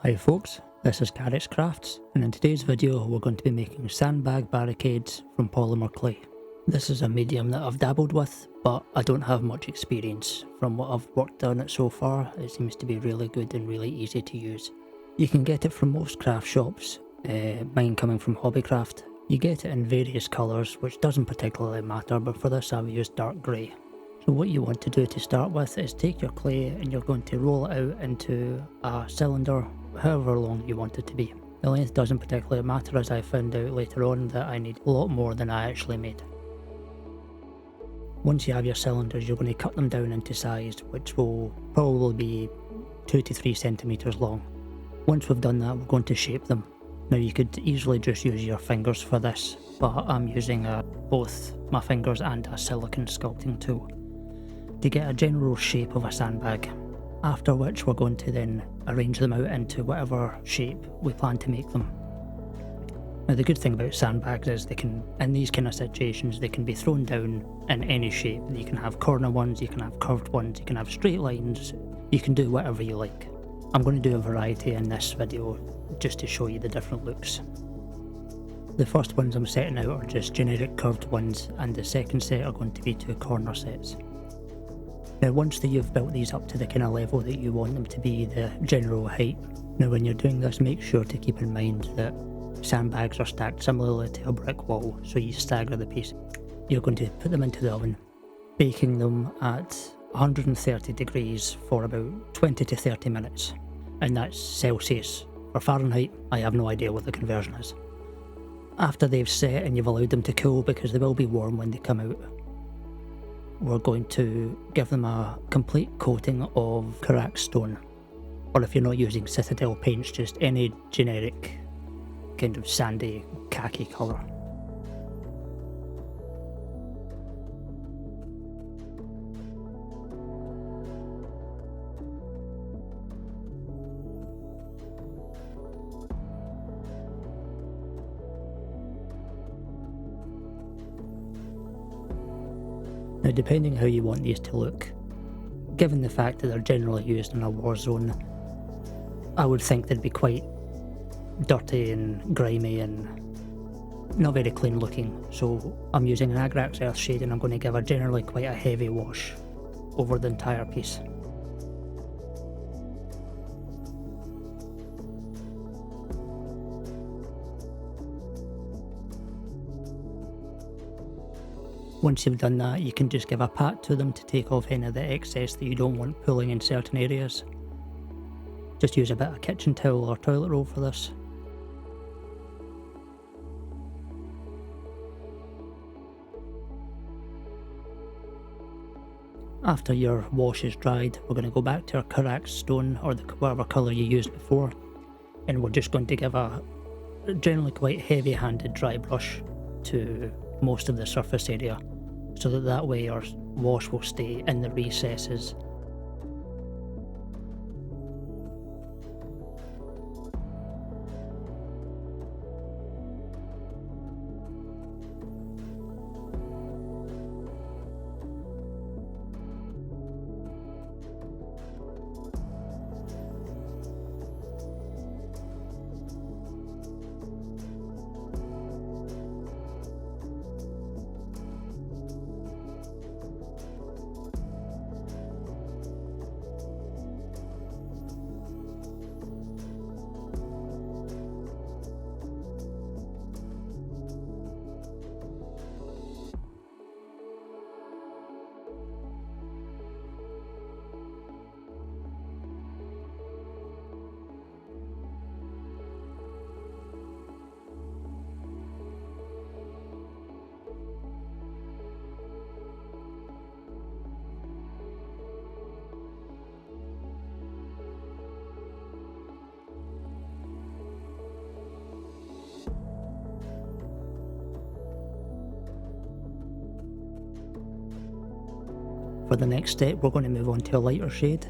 Hi folks, this is Carrots Crafts, and in today's video we're going to be making sandbag barricades from polymer clay. This is a medium that I've dabbled with, but I don't have much experience. From what I've worked on it so far, it seems to be really good and really easy to use. You can get it from most craft shops, mine coming from Hobbycraft. You get it in various colours, which doesn't particularly matter, but for this I've used dark grey. So what you want to do to start with is take your clay and you're going to roll it out into a cylinder, however long you want it to be. The length doesn't particularly matter, as I found out later on that I need a lot more than I actually made. Once you have your cylinders, you're going to cut them down into size, which will probably be 2 to 3 centimetres long. Once we've done that, we're going to shape them. Now you could easily just use your fingers for this, but I'm using both my fingers and a silicone sculpting tool to get a general shape of a sandbag, after which we're going to then arrange them out into whatever shape we plan to make them. Now the good thing about sandbags is they can, in these kind of situations, they can be thrown down in any shape. You can have corner ones, you can have curved ones, you can have straight lines, you can do whatever you like. I'm going to do a variety in this video just to show you the different looks. The first ones I'm setting out are just generic curved ones, and the second set are going to be 2 corner sets. Now once that you've built these up to the kind of level that you want them to be, the general height, now when you're doing this, make sure to keep in mind that sandbags are stacked similarly to a brick wall, so you stagger the piece. You're going to put them into the oven, baking them at 130 degrees for about 20 to 30 minutes, and that's Celsius. For Fahrenheit, I have no idea what the conversion is. After they've set and you've allowed them to cool, because they will be warm when they come out, we're going to give them a complete coating of Carax stone, or if you're not using Citadel paints, just any generic kind of sandy khaki colour. Now depending how you want these to look, given the fact that they're generally used in a war zone, I would think they'd be quite dirty and grimy and not very clean looking, so I'm using an Agrax Earthshade, and I'm going to give a generally quite a heavy wash over the entire piece. Once you've done that, you can just give a pat to them to take off any of the excess that you don't want pulling in certain areas. Just use a bit of kitchen towel or toilet roll for this. After your wash is dried, we're going to go back to our Carax stone, or whatever colour you used before, and we're just going to give a generally quite heavy-handed dry brush to most of the surface area, so that way our wash will stay in the recesses. For the next step, we're going to move on to a lighter shade,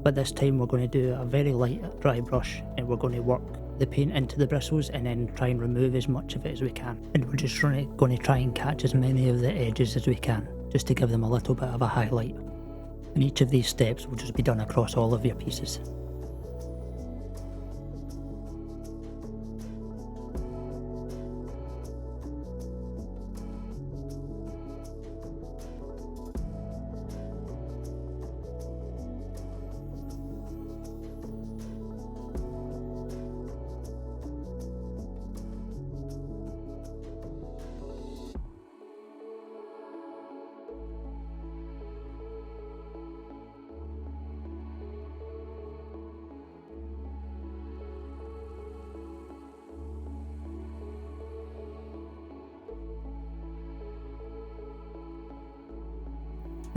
but this time we're going to do a very light dry brush, and we're going to work the paint into the bristles and then try and remove as much of it as we can. And we're just going to try and catch as many of the edges as we can, just to give them a little bit of a highlight. And each of these steps will just be done across all of your pieces.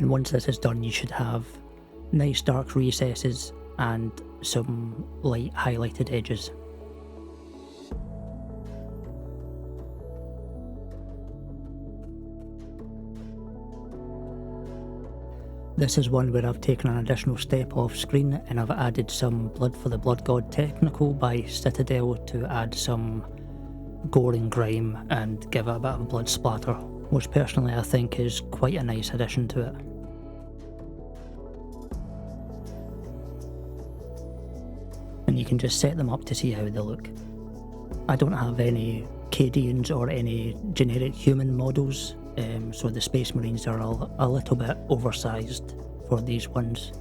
And once this is done, you should have nice dark recesses and some light highlighted edges. This is one where I've taken an additional step off screen and I've added some Blood for the Blood God Technical by Citadel to add some gore and grime and give it a bit of blood splatter, which personally I think is quite a nice addition to it. And you can just set them up to see how they look. I don't have any Cadians or any generic human models, so the Space Marines are a little bit oversized for these ones,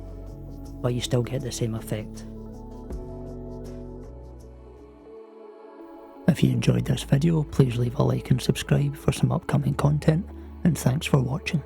but you still get the same effect. If you enjoyed this video, please leave a like and subscribe for some upcoming content, and thanks for watching.